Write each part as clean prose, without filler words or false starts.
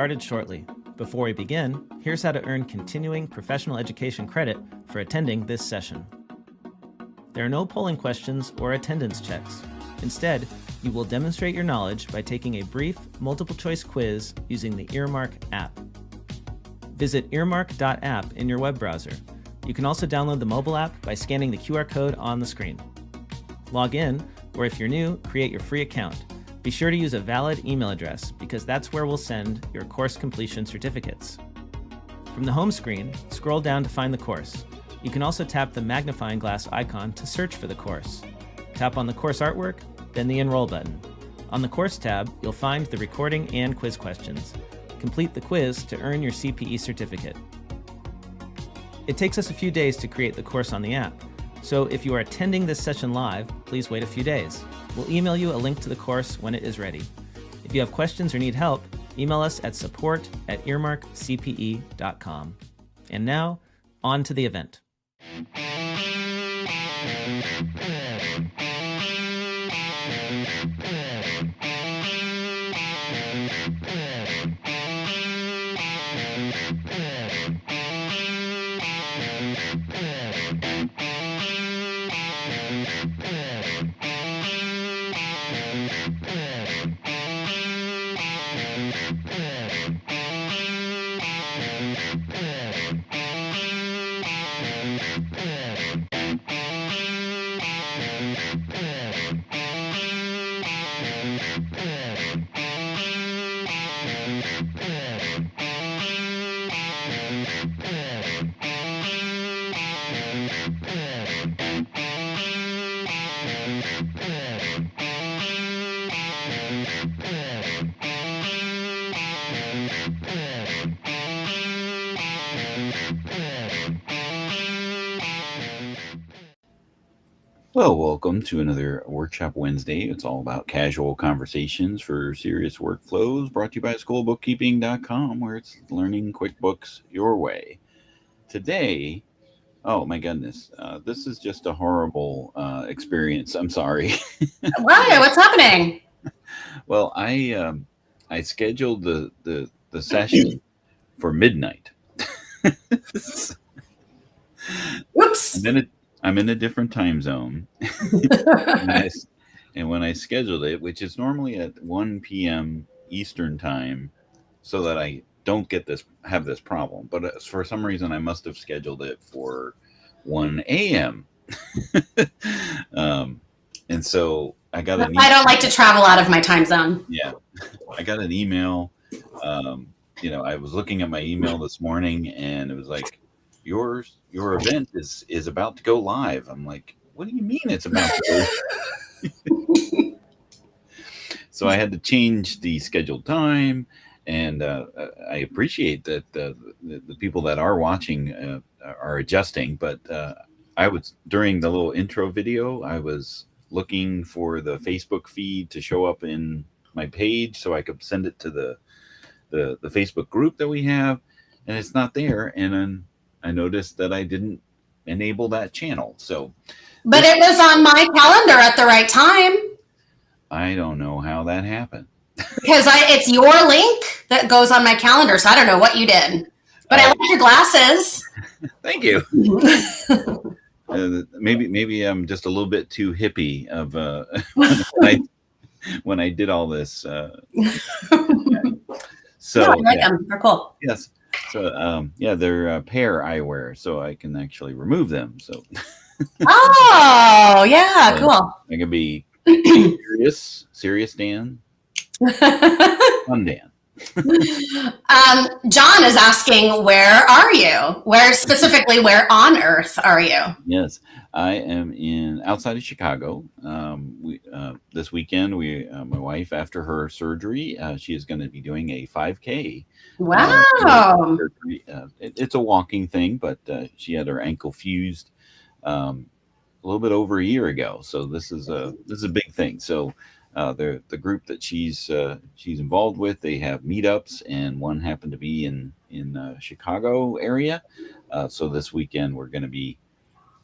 started shortly. Before we begin, here's how to earn continuing professional education credit for attending this session. There are no polling questions or attendance checks. Instead, you will demonstrate your knowledge by taking a brief multiple-choice quiz using the Earmark app. Visit earmark.app in your web browser. You can also download the mobile app by scanning the QR code on the screen. Log in, or if you're new, create your free account. Be sure to use a valid email address because that's where we'll send your course completion certificates. From the home screen, scroll down to find the course. You can also tap the magnifying glass icon to search for the course. Tap on the course artwork, then the Enroll button. On the Course tab, you'll find the recording and quiz questions. Complete the quiz to earn your CPE certificate. It takes us a few days to create the course on the app, so if you are attending this session live, please wait a few days. We'll email you a link to the course when it is ready. If you have questions or need help, email us at support@earmarkcpe.com. And now, on to the event. Well, welcome to another Workshop Wednesday. It's all about casual conversations for serious workflows, brought to you by schoolbookkeeping.com, where it's learning QuickBooks your way. Today, oh my goodness, this is just a horrible experience. I'm sorry. Why? What's happening? Well, I scheduled the session for midnight. Whoops. I'm in a different time zone. And when I scheduled it, which is normally at 1 p.m. Eastern time, so that I don't have this problem. But for some reason, I must have scheduled it for 1 a.m. And so I got an email. I don't like to travel out of my time zone. Yeah. I got an email. I was looking at my email this morning, and it was like, your event is about to go live. I'm like, what do you mean it's about to go? So I had to change the scheduled time, and I appreciate that the people that are watching are adjusting. But I was, during the little intro video, I was looking for the Facebook feed to show up in my page so I could send it to the Facebook group that we have, and it's not there. And then I noticed that I didn't enable that channel. But it was on my calendar at the right time. I don't know how that happened. Because it's your link that goes on my calendar, so I don't know what you did. But I like your glasses. Thank you. Maybe I'm just a little bit too hippie of when I did all this. So no, I like them. They're cool. Yes. So, they're pair eyewear, so I can actually remove them. So. Oh, yeah, so cool. I can be serious Dan, fun Dan. John is asking, where are you? Where on earth are you? Yes, I am outside of Chicago. This weekend, my wife, after her surgery, she is going to be doing a 5K. Wow. It's a walking thing, but she had her ankle fused a little bit over a year ago. So this is a big thing. So the group that she's involved with, they have meetups, and one happened to be in Chicago area. So this weekend we're going to be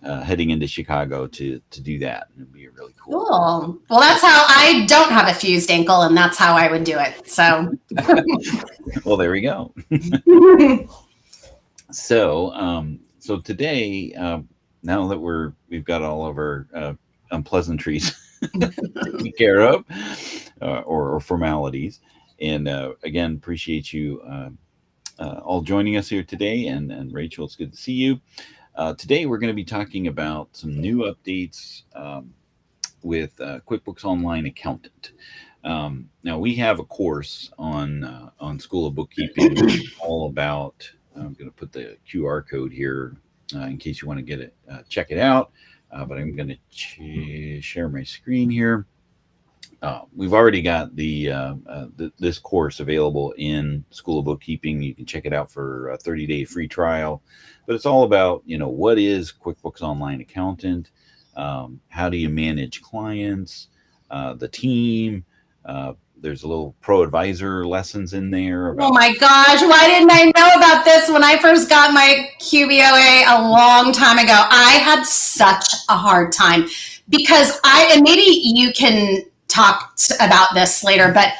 heading into Chicago to do that. It'd be really cool. Cool. Well, that's how I don't have a fused ankle, and that's how I would do it. So, Well, there we go. So today, now that we've got all of our unpleasantries taken care of, or formalities, and again, appreciate you all joining us here today. And Rachel, it's good to see you. Today, we're going to be talking about some new updates with QuickBooks Online Accountant. Now, we have a course on School of Bookkeeping all about. I'm going to put the QR code here in case you want to get it, check it out. But I'm going to share my screen here. We've already got this course available in School of Bookkeeping. You can check it out for a 30-day free trial. But it's all about, what is QuickBooks Online Accountant? How do you manage clients, the team? There's a little pro advisor lessons in there. Oh my gosh, why didn't I know about this when I first got my QBOA a long time ago? I had such a hard time because and maybe you can talk about this later, but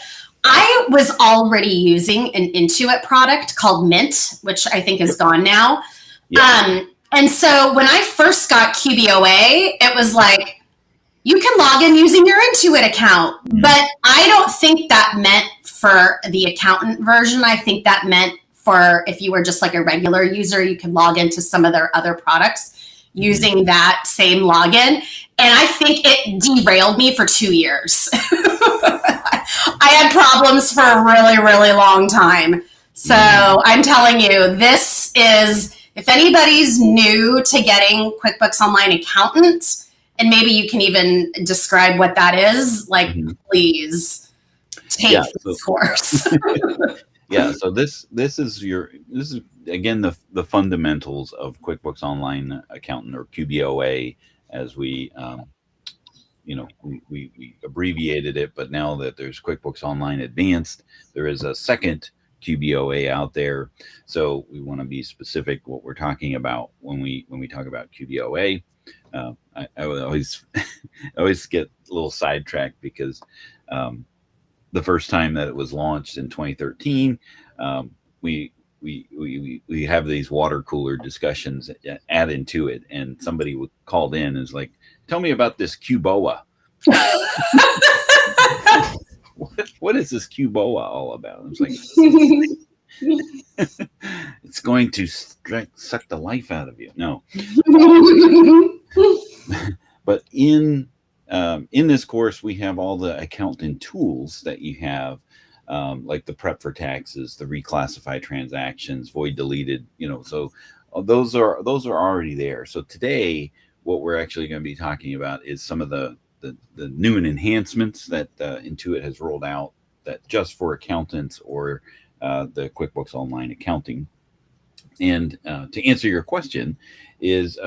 I was already using an Intuit product called Mint, which I think is gone now. Yeah. And so when I first got QBOA, it was like, you can log in using your Intuit account, but I don't think that meant for the accountant version. I think that meant for if you were just like a regular user, you could log into some of their other products using that same login. And I think it derailed me for 2 years. I had problems for a really, really long time. So I'm telling you, this is, if anybody's new to getting QuickBooks Online Accountant, and maybe you can even describe what that is, please take this course. Yeah, so this is again the fundamentals of QuickBooks Online Accountant, or QBOA, as we we abbreviated it, but now that there's QuickBooks Online Advanced, there is a second QBOA out there. So we want to be specific what we're talking about when we talk about QBOA. I always get a little sidetracked because the first time that it was launched in 2013, we have these water cooler discussions at Intuit, and somebody called in and was like, "Tell me about this QBOA." What is this QBOA all about? I was like, it's going to suck the life out of you. No. But in this course, we have all the accounting tools that you have, like the prep for taxes, the reclassify transactions, void deleted, so those are already there. So today, what we're actually going to be talking about is some of the new enhancements that Intuit has rolled out, that just for accountants or the QuickBooks Online Accounting. And to answer your question is,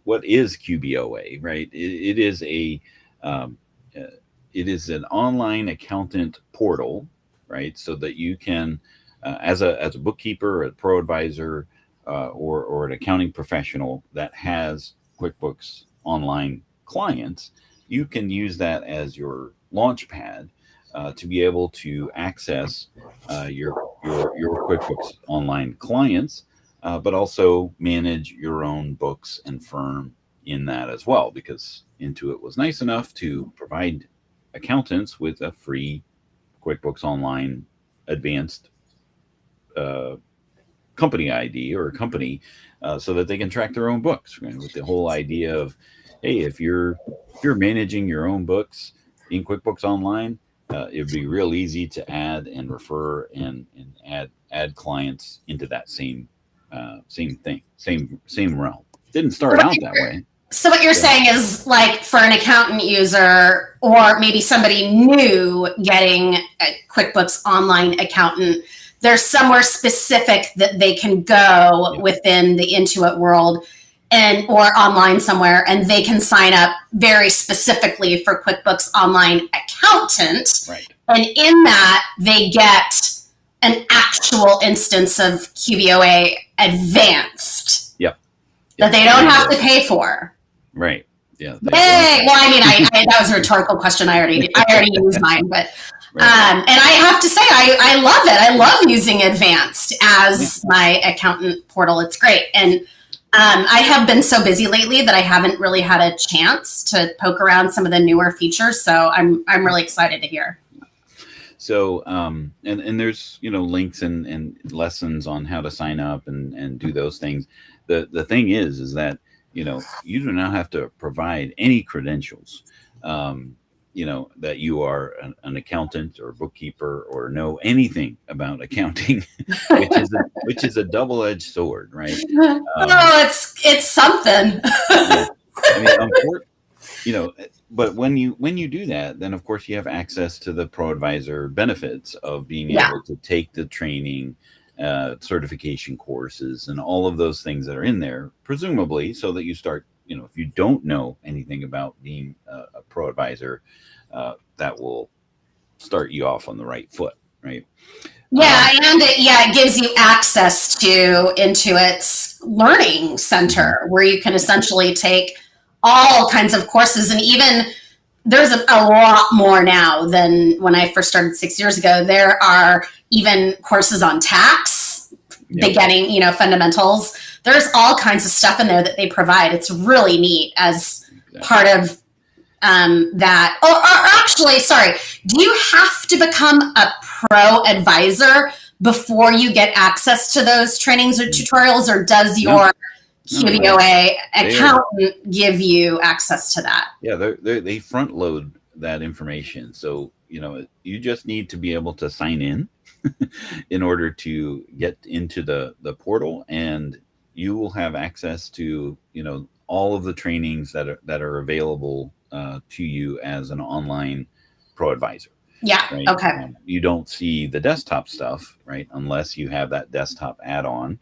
what is QBOA, right? It is an online accountant portal, right? So that you can, as a bookkeeper, a pro advisor, or an accounting professional that has QuickBooks Online clients, you can use that as your launch pad to be able to access your QuickBooks Online clients, but also manage your own books and firm in that as well, because Intuit was nice enough to provide accountants with a free QuickBooks Online Advanced company ID or company, so that they can track their own books, right? With the whole idea of, hey, if you're managing your own books in QuickBooks Online, it'd be real easy to add and refer and add clients into that same thing, same realm. Didn't start out that way. So what you're saying is, like, for an accountant user, or maybe somebody new getting a QuickBooks Online Accountant, there's somewhere specific that they can go within the Intuit world or online somewhere, and they can sign up very specifically for QuickBooks Online Accountant. Right. And in that, they get an actual instance of QBOA Advanced. Yep. That they don't have to pay for. Right. Yeah. Yay! Well, I mean, I that was a rhetorical question. I already used mine, but Right. and I have to say, I love it. I love using Advanced as my accountant portal. It's great, and I have been so busy lately that I haven't really had a chance to poke around some of the newer features. So I'm really excited to hear. So, and there's, links and lessons on how to sign up and do those things. The thing is that, you do not have to provide any credentials, that you are an accountant or bookkeeper or know anything about accounting, which is a double-edged sword, right? Oh, it's something. Yeah. I mean, but when you do that, then of course you have access to the pro advisor benefits of being able to take the training, certification courses, and all of those things that are in there, presumably, so that you start, if you don't know anything about being a pro advisor, that will start you off on the right foot, right? Yeah, and it gives you access to Intuit's learning center, where you can essentially take all kinds of courses, and even there's a lot more now than when I first started 6 years ago. There are even courses on tax, beginning, fundamentals. There's all kinds of stuff in there that they provide. It's really neat as part of that. Or actually, sorry, do you have to become a pro advisor before you get access to those trainings or tutorials, or does your QBOA accountant give you access to that? Yeah, they front load that information. So, you just need to be able to sign in order to get into the portal, and you will have access to, all of the trainings that are available to you as an online pro advisor. Yeah. Right? Okay. You don't see the desktop stuff, right? Unless you have that desktop add-on,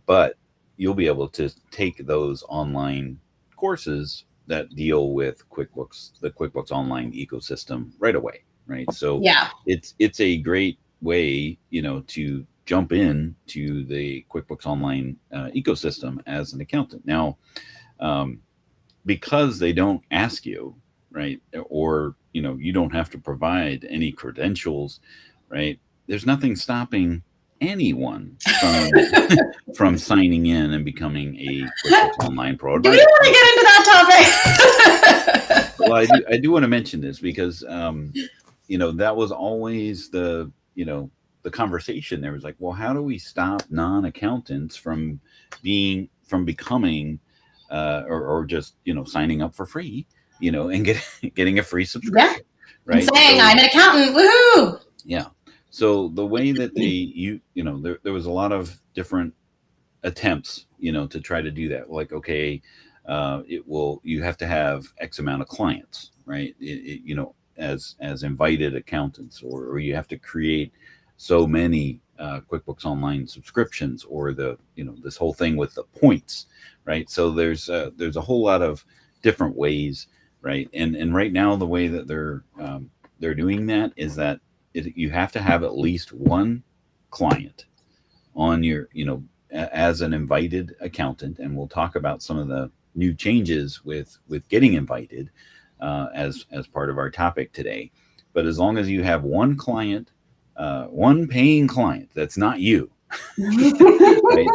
but you'll be able to take those online courses that deal with QuickBooks, the QuickBooks Online ecosystem right away, right? So it's a great way, to jump in to the QuickBooks Online ecosystem as an accountant. Now, because they don't ask you, right, or you don't have to provide any credentials, right? There's nothing stopping anyone from signing in and becoming a QuickBooks Online pro advisor. Do we want to get into that topic? Well, I do want to mention this because that was always the conversation. There was like, well, how do we stop non-accountants from becoming or just signing up for free, and getting a free subscription, right? And saying I'm an accountant, woohoo! Yeah. So the way that there was a lot of different attempts, to try to do that. Like, okay, you have to have X amount of clients, right? As invited accountants, or you have to create so many QuickBooks Online subscriptions, or this whole thing with the points, right? So there's a whole lot of different ways, right? And right now the way that they're doing that is that you have to have at least one client on your, as an invited accountant, and we'll talk about some of the new changes with getting invited as part of our topic today. But as long as you have one client, one paying client that's not you, right,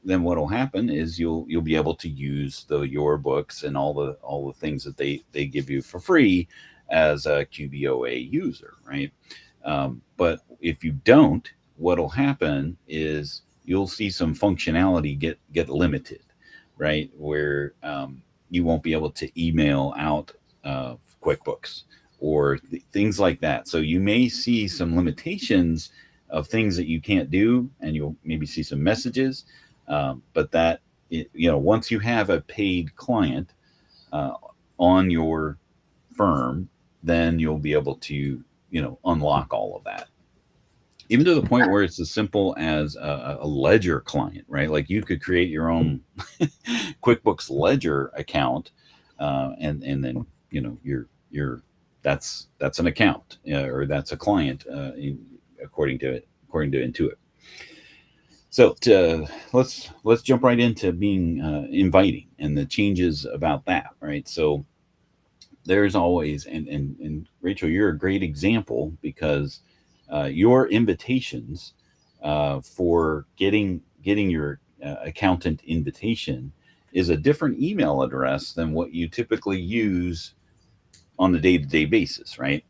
then what will happen is you'll be able to use your books and all the things that they give you for free as a QBOA user, right? But if you don't, what'll happen is you'll see some functionality get limited, right? Where you won't be able to email out QuickBooks or things like that. So you may see some limitations of things that you can't do, and you'll maybe see some messages. But that, once you have a paid client on your firm, then you'll be able to, unlock all of that. Even to the point where it's as simple as a ledger client, right? Like you could create your own QuickBooks ledger account, and then that's an account, or that's a client, according to Intuit. So let's jump right into being inviting and the changes about that, right? So there's always and Rachel, you're a great example because your invitations for getting your accountant invitation is a different email address than what you typically use on a day-to-day basis, right?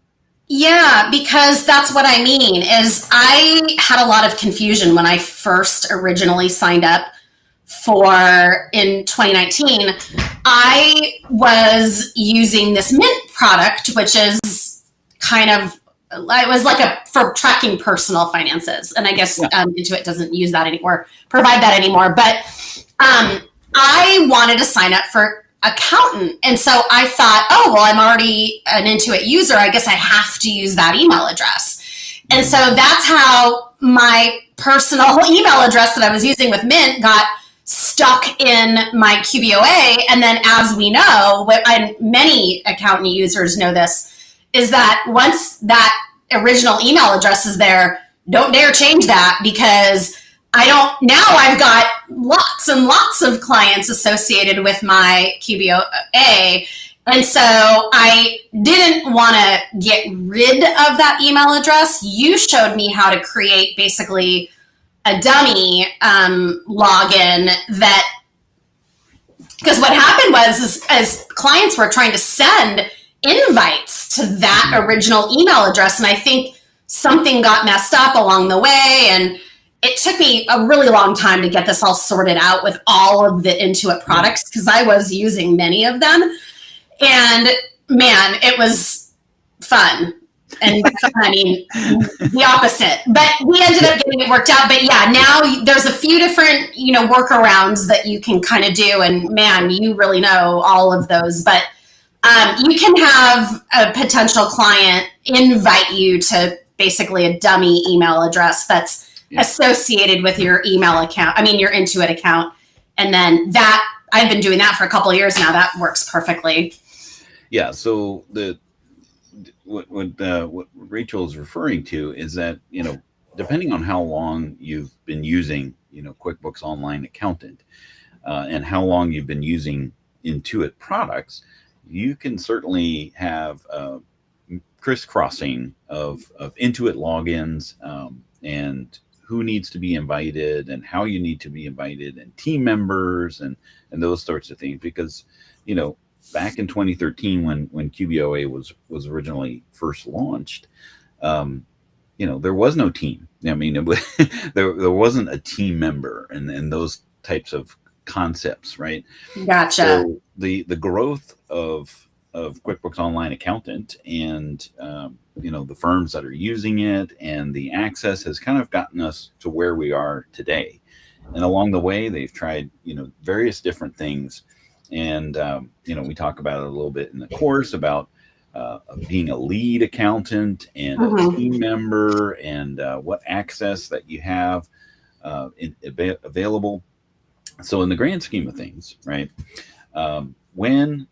Yeah, because that's what I mean is I had a lot of confusion when I first originally signed up for in 2019. I was using this Mint product, which is kind of it was like a for tracking personal finances, and I guess Yeah. Intuit doesn't use that anymore, provide that anymore. But I wanted to sign up for accountant, and so I thought, oh well, I'm already an Intuit user. I guess I have to use that email address, and so that's how my personal email address that I was using with Mint got stuck in my QBOA. And then, as we know, and many accountant users know this, is that once that original email address is there, don't dare change that because now I've got lots and lots of clients associated with my QBOA. And so I didn't want to get rid of that email address. You showed me how to create basically a dummy login that, because what happened was as clients were trying to send invites to that original email address, and I think something got messed up along the way, and it took me a really long time to get this all sorted out with all of the Intuit products because I was using many of them, and man, it was fun. And I mean, the opposite, but we ended up getting it worked out. But yeah, now there's a few different, workarounds that you can kind of do. And man, you really know all of those, but you can have a potential client invite you to basically a dummy email address that's associated with your email account. I mean, your Intuit account. And then that I've been doing that for a couple of years now. That works perfectly. Yeah. So what Rachel is referring to is that, depending on how long you've been using, QuickBooks Online Accountant and how long you've been using Intuit products, you can certainly have crisscrossing of Intuit logins and who needs to be invited and how you need to be invited and team members and those sorts of things. Because, back in 2013, when QBOA was originally first launched, there was no team. I mean, there wasn't a team member and those types of concepts, right? Gotcha. So the growth of QuickBooks Online Accountant and the firms that are using it and the access has kind of gotten us to where we are today. And along the way, they've tried various different things. And, we talk about it a little bit in the course about being a lead accountant and a team member and what access that you have available. So in the grand scheme of things, right, when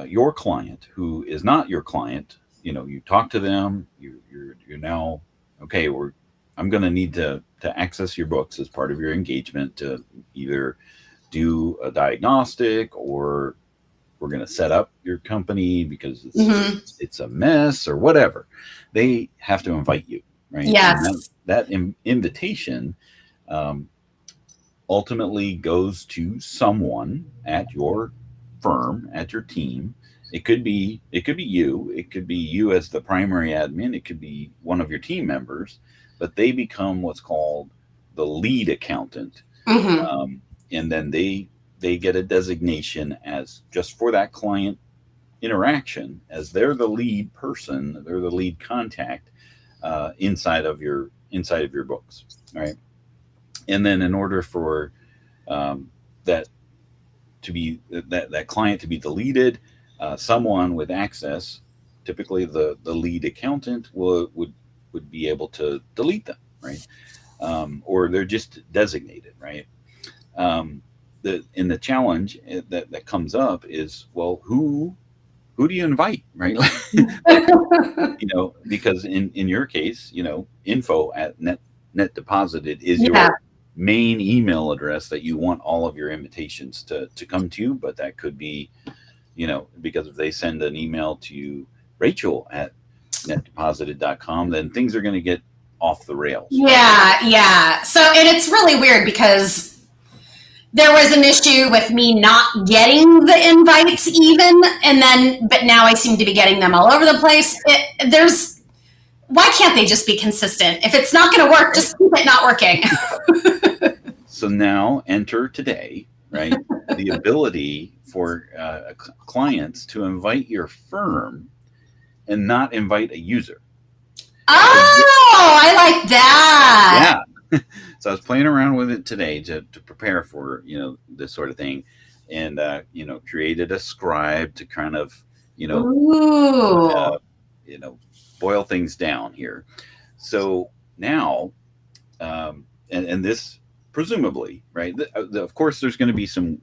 your client who is not your client, you talk to them, you're now, okay, I'm going to need to access your books as part of your engagement to either do a diagnostic or we're going to set up your company because it's a mess or whatever. They have to invite you, right? Yes. That invitation ultimately goes to someone at your firm, at your team. It could be you. It could be you as the primary admin. It could be one of your team members, but they become what's called the lead accountant. And then they get a designation as just for that client interaction, as they're the lead person, they're the lead contact inside of your books, right? And then in order for that client to be deleted, someone with access, typically the lead accountant, would be able to delete them, right? Or they're just designated, right? The challenge that comes up is, well, who do you invite, right? Because in your case, info at net deposited is main email address that you want all of your invitations to come to, but that could be, because if they send an email to Rachel at netdeposited.com, then things are going to get off the rails. Yeah. So, and it's really weird because there was an issue with me not getting the invites even, but now I seem to be getting them all over the place. Why can't they just be consistent? If it's not going to work, just keep it not working. So now enter today, right? The ability for clients to invite your firm and not invite a user. Oh, I like that. Yeah. So I was playing around with it today to prepare for, this sort of thing, and, created a scribe to kind of, boil things down here. So now, and this presumably, right? Of course, there's going to be some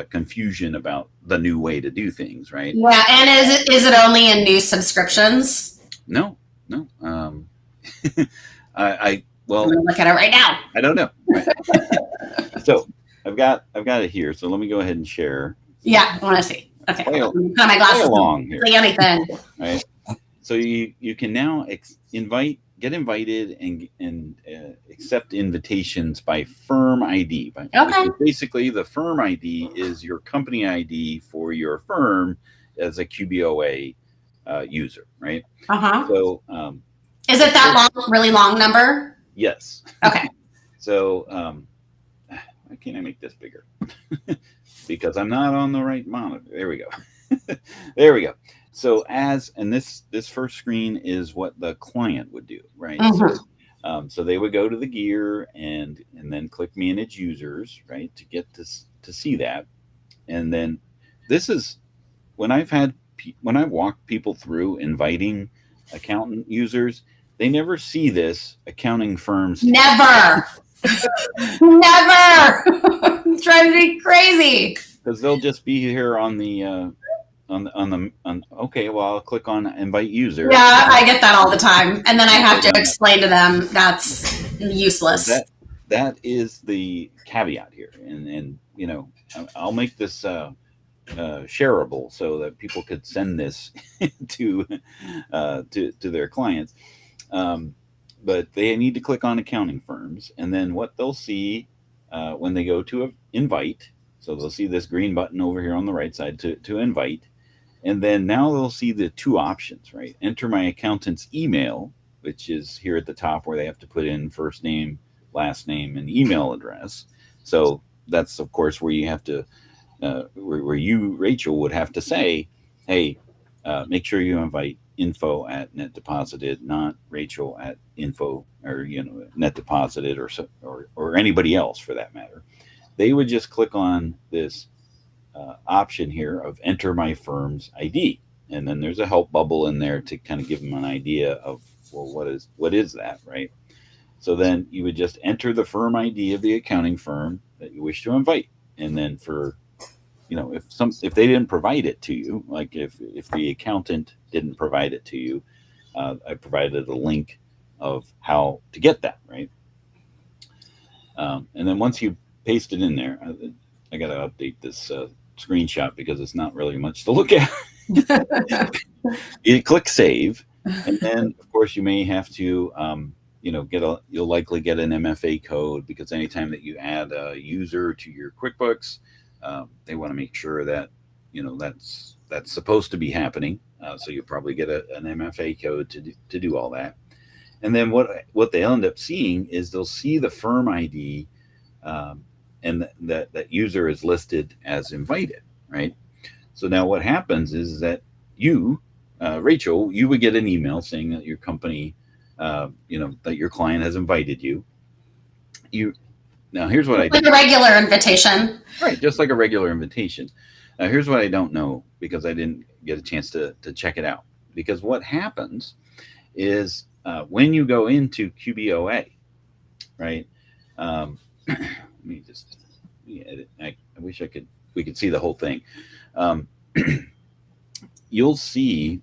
confusion about the new way to do things, right? Yeah, and is it only in new subscriptions? No. Well, I'm gonna look at it right now. I don't know. Right. So I've got it here. So let me go ahead and share. Yeah, I want to see. Okay, play put my glasses along here. See anything? Right. So you can now get invited and accept invitations by firm ID. Okay. Basically, the firm ID is your company ID for your firm as a QBOA user, right? So is it that really long number? Yes. Okay. So why can't I make this bigger? Because I'm not on the right monitor. There we go. There we go. So this first screen is what the client would do, right? So they would go to the gear and then click manage users, right, to get to see that. And then this is when I walk people through inviting accountant users, they never see this accounting firms. Never. Never. It's driving me crazy. Because they'll just be here on the okay, well, I'll click on invite user. Yeah, I get that all the time, and then I have to explain to them that's useless. That is the caveat here, and I'll make this shareable so that people could send this to their clients. But they need to click on accounting firms, and then what they'll see when they go to invite. So they'll see this green button over here on the right side to invite. And then now they'll see the two options, right? Enter my accountant's email, which is here at the top where they have to put in first name, last name, and email address. So that's, of course, where you have to, where you, Rachel, would have to say, hey, make sure you invite info at net deposited, not Rachel at info or, net deposited or anybody else for that matter. They would just click on this option here of enter my firm's ID. And then there's a help bubble in there to kind of give them an idea of, well, what is that, right? So then you would just enter the firm ID of the accounting firm that you wish to invite. And then for, if they didn't provide it to you, like if the accountant didn't provide it to you, I provided a link of how to get that, right? And then once you paste it in there, I got to update this screenshot because it's not really much to look at. You click save, and then of course you may have to, you'll likely get an MFA code because anytime that you add a user to your QuickBooks, they want to make sure that that's supposed to be happening. So you'll probably get an MFA code to do all that. And then what they'll end up seeing is they'll see the firm ID. And that user is listed as invited, right? So now what happens is that you, Rachel, you would get an email saying that your company, that your client has invited you. Now here's what I do. Like a regular invitation. Right, just like a regular invitation. Now here's what I don't know because I didn't get a chance to check it out. Because what happens is when you go into QBOA, right? Let me just edit. I wish we could see the whole thing. You'll see,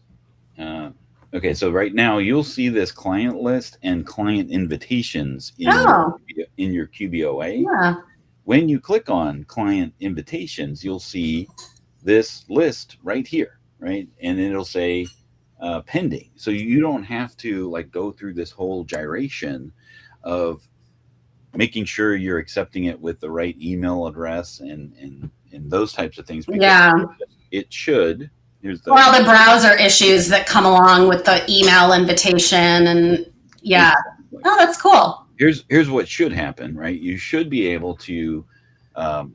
okay, so right now you'll see this client list and client invitations in your QBOA, Yeah. when you click on client invitations, you'll see this list right here, right? And it'll say pending. So you don't have to like go through this whole gyration of making sure you're accepting it with the right email address and those types of things. Because Yeah. it should. Here's the, Or all the browser issues that come along with the email invitation, and yeah. Exactly. Oh, that's cool. Here's what should happen, right? You should be able to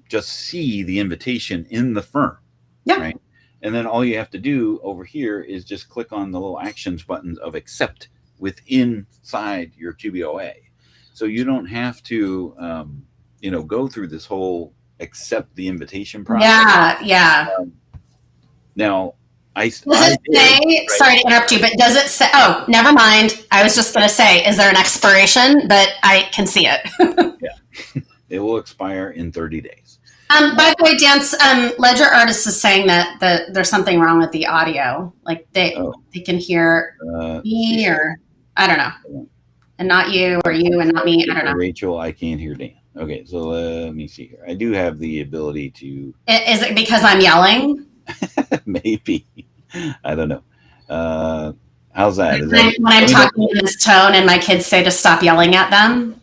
just see the invitation in the firm, Yeah. right? And then all you have to do over here is just click on the little actions buttons of accept inside your QBOA. So you don't have to, go through this whole accept the invitation process. Yeah, yeah. Now, does it say, right? Sorry to interrupt you, but does it say, oh, never mind. I was just going to say, is there an expiration? But I can see it. Yeah. It will expire in 30 days. By the way, Dan, Ledger Artist is saying that there's something wrong with the audio. Like they can hear me, or I don't know. And not you, or you and not me. I don't know. Rachel, I can't hear Dan. Okay, so let me see here. I do have the ability to. Is it because I'm yelling? Maybe. I don't know. How's that? When I'm talking in this tone and my kids say to stop yelling at them?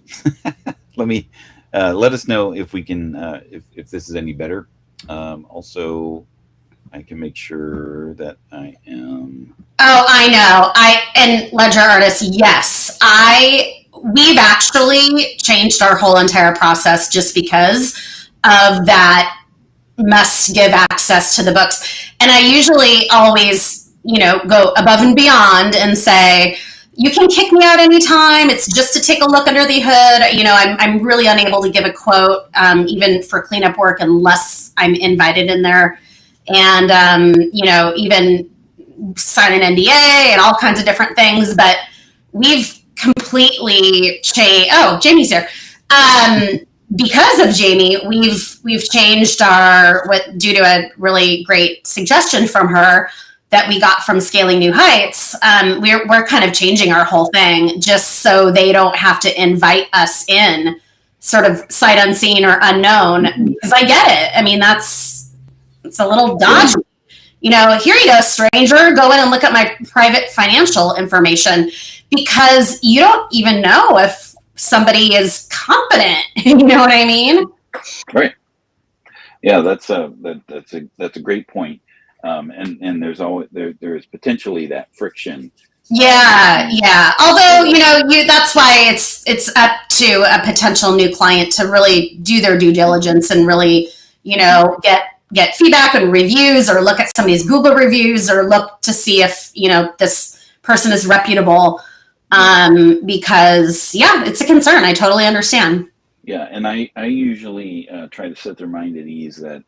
Let us know if we can, if this is any better. Also, I can make sure that I am. Oh, I know. And Ledger Artist, yes. We've actually changed our whole entire process just because of that must give access to the books. And I usually always, go above and beyond and say, you can kick me out anytime. It's just to take a look under the hood. I'm really unable to give a quote, even for cleanup work, unless I'm invited in there. And, even sign an NDA and all kinds of different things. But we've completely changed. Oh, Jamie's here. Because of Jamie, we've changed due to a really great suggestion from her that we got from Scaling New Heights. We're kind of changing our whole thing just so they don't have to invite us in sort of sight unseen or unknown, because I get it. I mean, it's a little dodgy. Here you go, stranger, go in and look at my private financial information, because you don't even know if somebody is competent. You know what I mean? Right. Yeah, that's a great point. And there's always there's potentially that friction. Yeah. Although that's why it's up to a potential new client to really do their due diligence and really get feedback and reviews, or look at somebody's Google reviews, or look to see if this person is reputable. Because it's a concern. I totally understand. Yeah, and I usually try to set their mind at ease that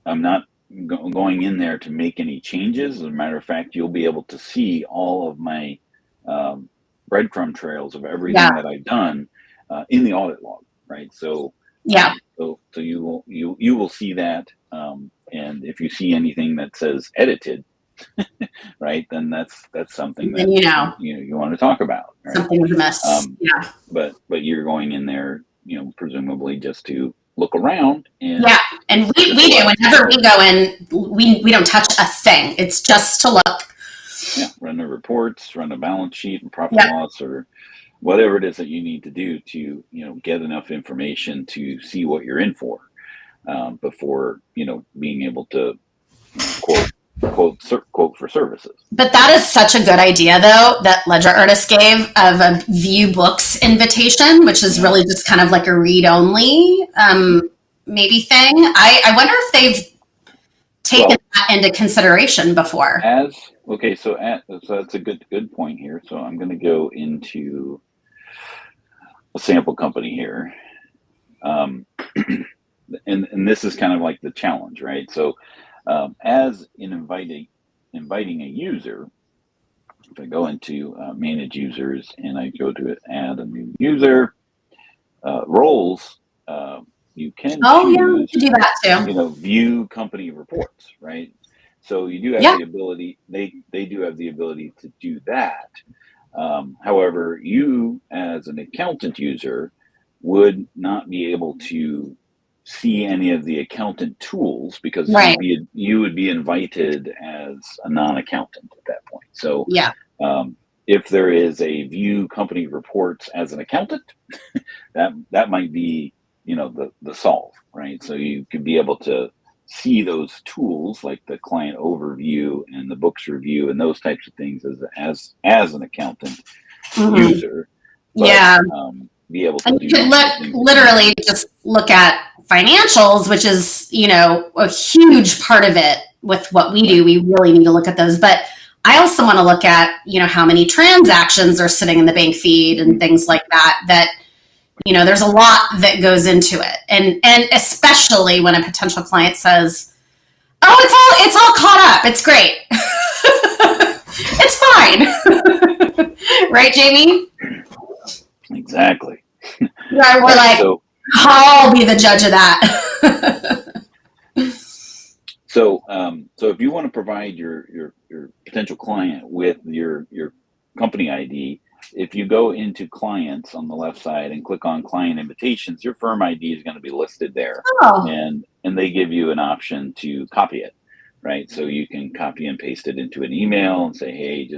I'm not going in there to make any changes. As a matter of fact, you'll be able to see all of my breadcrumb trails of everything that I've done in the audit log, right? So so you will see that, and if you see anything that says edited, right, then that's something that you want to talk about. Right? Something was amiss. But you're going in there, presumably just to look around. And and we do. Whenever we go in, we don't touch a thing. It's just to look. Yeah, run the reports, run a balance sheet and profit loss, or whatever it is that you need to do to get enough information to see what you're in for, before being able to quote for services. But that is such a good idea, though, that Ledger Artist gave, of a view books invitation, which is really just kind of like a read only maybe thing. I wonder if they've taken that into consideration before. So that's a good point here. So I'm going to go into a sample company here, and this is kind of like the challenge, right? So as in inviting a user, if I go into manage users and I go to add a new user, roles, you can choose, you do that too. View company reports, right? So you do have the ability, they do have the ability to do that. However, you as an accountant user would not be able to see any of the accountant tools because Right. you would be invited as a non-accountant at that point. So Yeah. if there is a view company reports as an accountant, that might be, the solve, right? So you could be able to see those tools like the client overview and the books review and those types of things as an accountant user. But, Yeah. be able to And do you could things literally just look at financials, which is, a huge part of it with what we do. We really need to look at those. But I also want to look at, how many transactions are sitting in the bank feed and things like that, there's a lot that goes into it. And especially when a potential client says, oh, it's all caught up. It's great. It's fine. Right, Jamie? Exactly. Yeah, we're like, So, I'll be the judge of that. so if you want to provide your potential client with your company ID, if you go into clients on the left side and click on client invitations, your firm ID is going to be listed there. Oh. And they give you an option to copy it, right? So you can copy and paste it into an email and say, hey,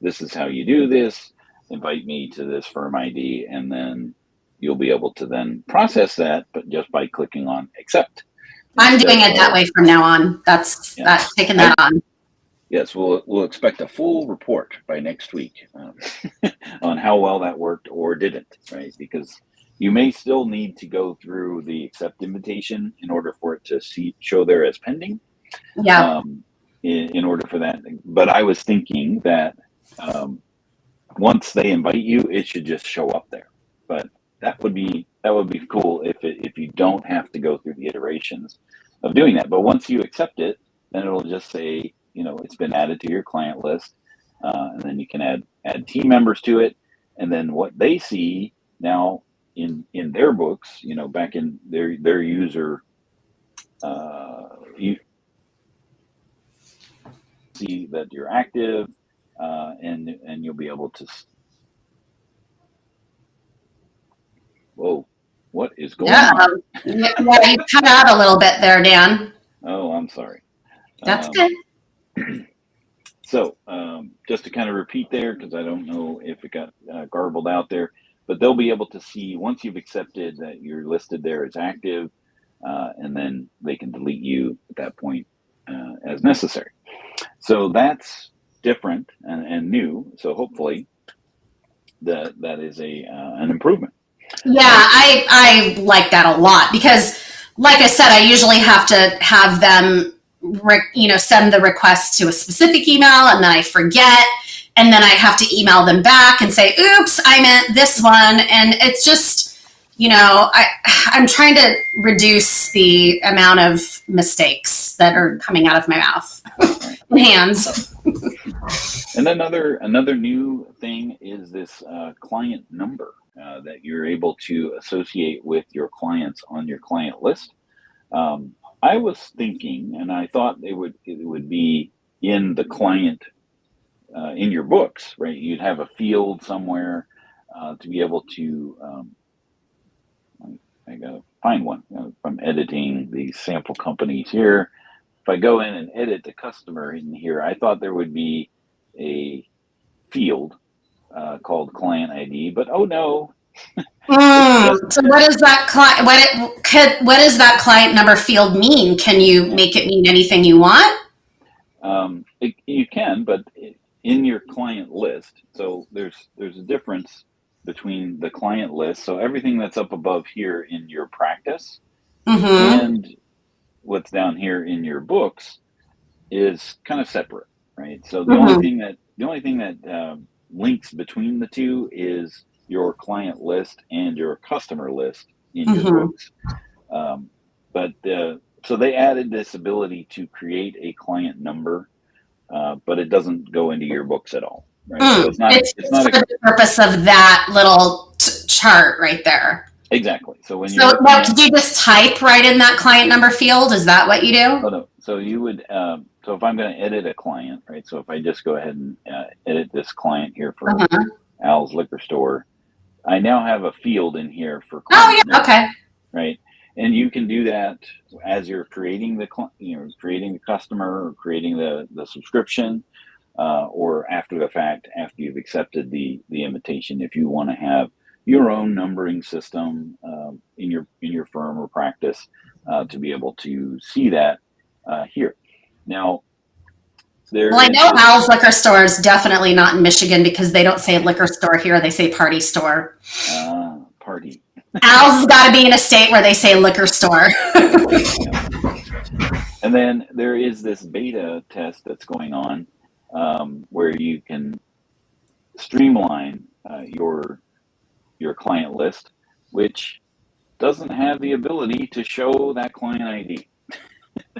this is how you do this. Invite me to this firm ID, and then you'll be able to then process that, but just by clicking on accept. I'm doing it that way from now on. That's taking that on. Yes, we'll expect a full report by next week on how well that worked or didn't, right? Because you may still need to go through the accept invitation in order for it to show there as pending. Yeah. In order for that, but I was thinking that once they invite you, it should just show up there. But that would be cool if you don't have to go through the iterations of doing that. But once you accept it, then it'll just say, it's been added to your client list, and then you can add team members to it, and then what they see now in their books, back in their user, you see that you're active, and you'll be able to. Whoa, what is going on? Yeah, you cut out a little bit there, Dan. Oh, I'm sorry. That's good. So just to kind of repeat there, because I don't know if it got garbled out there, but they'll be able to see once you've accepted that you're listed there as active, and then they can delete you at that point as necessary. So that's different and new. So hopefully that is an improvement. Yeah, I like that a lot because, like I said, I usually have to have them, send the request to a specific email, and then I forget, and then I have to email them back and say, "Oops, I meant this one," and it's just, I'm trying to reduce the amount of mistakes that are coming out of my mouth and hands. And another new thing is this client number that you're able to associate with your clients on your client list. I was thinking, and I thought it would be in the client in your books, right? You'd have a field somewhere to be able to. I gotta find one. I'm editing these sample companies here. If I go in and edit the customer in here, I thought there would be a field called client ID, but oh no. So what does that client? What does that client number field mean? Can you make it mean anything you want? You can, but in your client list, so there's a difference between the client list. So everything that's up above here in your practice and what's down here in your books is kind of separate, right? So the only thing that links between the two is your client list and your customer list in your books. So they added this ability to create a client number, but it doesn't go into your books at all. Right? So it's not for the purpose of that little chart right there. Exactly. So did you just type right in that client number field? Is that what you do? Oh, no. So you would. So if I'm going to edit a client, right? So if I just go ahead and edit this client here for Al's Liquor Store, I now have a field in here for Oh, client yeah. Okay. right? And you can do that as you're creating creating the customer or creating the subscription, or after the fact, after you've accepted the invitation. If you want to have your own numbering system in your firm or practice, to be able to see that here. Now, Well, I know Al's liquor store is definitely not in Michigan because they don't say liquor store here; they say party store. Party. Al's got to be in a state where they say liquor store. And then there is this beta test that's going on, where you can streamline your client list, which doesn't have the ability to show that client ID.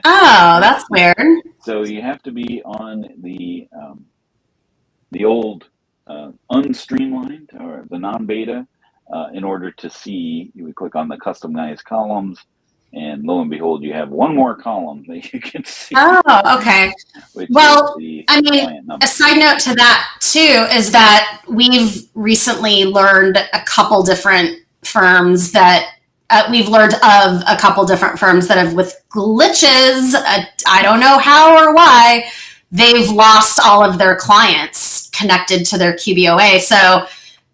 Oh, that's weird. So you have to be on the old unstreamlined or the non-beta in order to see. You would click on the customized columns, and lo and behold, you have one more column that you can see. Oh, okay. Well, I mean, a side note to that too is that we've recently learned a couple different firms that we've learned of a couple different firms that have, with glitches, I don't know how or why, they've lost all of their clients connected to their QBOA. So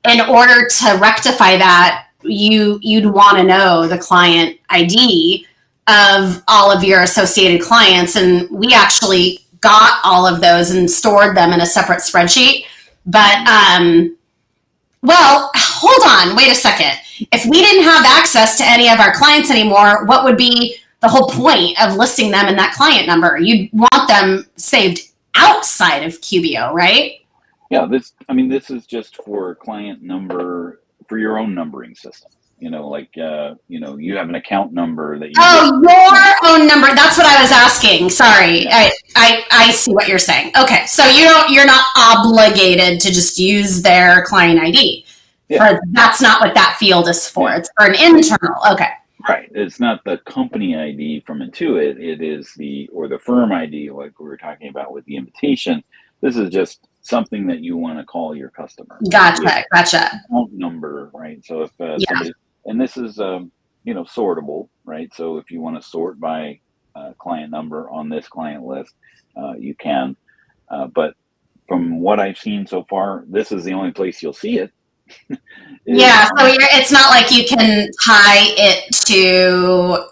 in order to rectify that, you'd want to know the client ID of all of your associated clients. And we actually got all of those and stored them in a separate spreadsheet. But, well, hold on, wait a second. If we didn't have access to any of our clients anymore, what would be the whole point of listing them in that client number? You'd want them saved outside of QBO, right? Yeah, this is just for client number, for your own numbering system. You have an account number that you. Oh, your own number. That's what I was asking. Sorry. Yeah. I see what you're saying. Okay. So you're not obligated to just use their client ID. Yeah. That's not what that field is for. Yeah. It's for an internal. Okay. Right. It's not the company ID from Intuit. It is the firm ID, like we were talking about with the invitation. This is just something that you want to call your customer. Gotcha. Account number, right? So if somebody, and this is sortable, right? So if you want to sort by client number on this client list, you can. But from what I've seen so far, this is the only place you'll see it. Yeah, so it's not like you can tie it to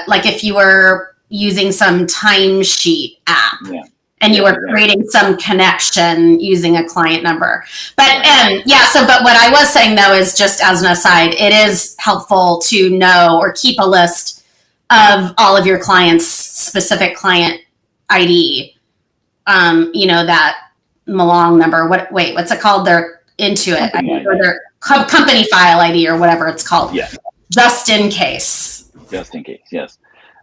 like if you were using some timesheet app. Yeah. And you were creating some connection using a client number. But but what I was saying though is, just as an aside, it is helpful to know or keep a list of all of your clients' specific client ID. That Malong number. What's it called? Their Intuit ID, or their company file ID, or whatever it's called. Yeah. Just in case. Just in case, yes.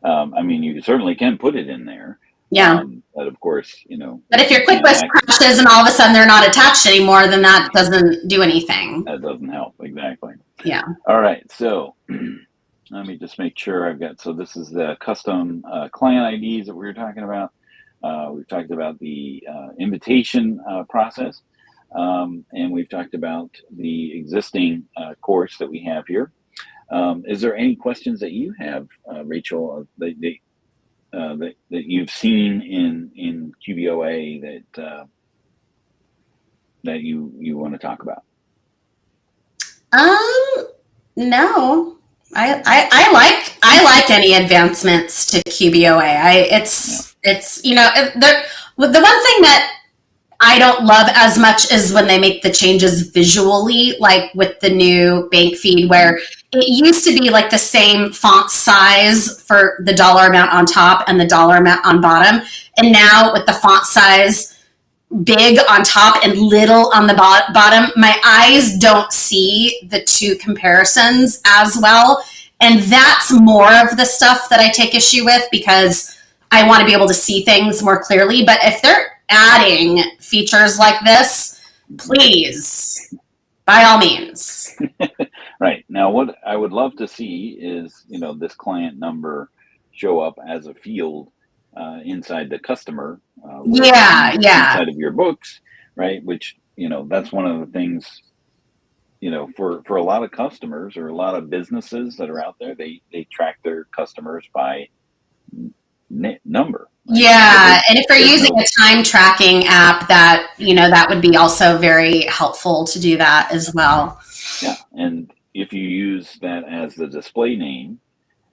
You certainly can put it in there. Yeah. But of course, But if your QuickBooks crashes and all of a sudden they're not attached anymore, then that doesn't do anything. That doesn't help. Exactly. Yeah. All right. So let me just make sure so this is the custom client IDs that we were talking about. We've talked about the invitation process. And we've talked about the existing course that we have here. Is there any questions that you have, Rachel, that you've seen in QBOA that you want to talk about? No. I like any advancements to QBOA. It's the one thing that I don't love as much is when they make the changes visually, like with the new bank feed, where it used to be like the same font size for the dollar amount on top and the dollar amount on bottom. And now with the font size big on top and little on the bottom, my eyes don't see the two comparisons as well. And that's more of the stuff that I take issue with, because I want to be able to see things more clearly. But if they're adding features like this, please, by all means. Right. Now, what I would love to see is, this client number show up as a field inside the customer. Inside of your books, right? Which, that's one of the things for a lot of customers or a lot of businesses that are out there, they track their customers by number. Right? Yeah, and if they're There's using no, a time tracking app, that would be also very helpful to do that as well. yeah, and if you use that as the display name,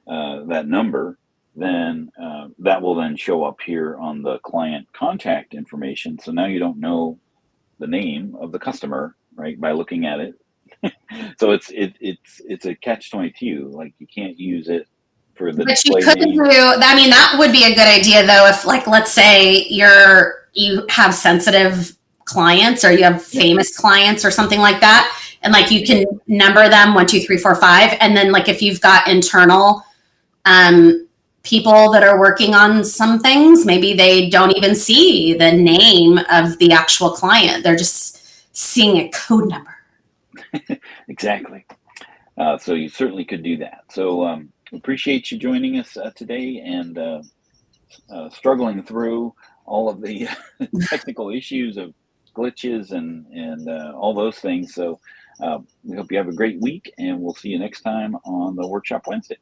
that number, then that will then show up here on the client contact information. So now you don't know the name of the customer, right, by looking at it. So it's a catch-22. Like, you can't use it for the But you display could name. that would be a good idea though, if like, let's say you have sensitive clients or you have famous clients or something like that. And like, you can number them 1, 2, 3, 4, 5. And then like, if you've got internal people that are working on some things, maybe they don't even see the name of the actual client. They're just seeing a code number. Exactly. So you certainly could do that. So appreciate you joining us today and struggling through all of the technical issues of glitches and all those things. So we hope you have a great week, and we'll see you next time on the Workshop Wednesday.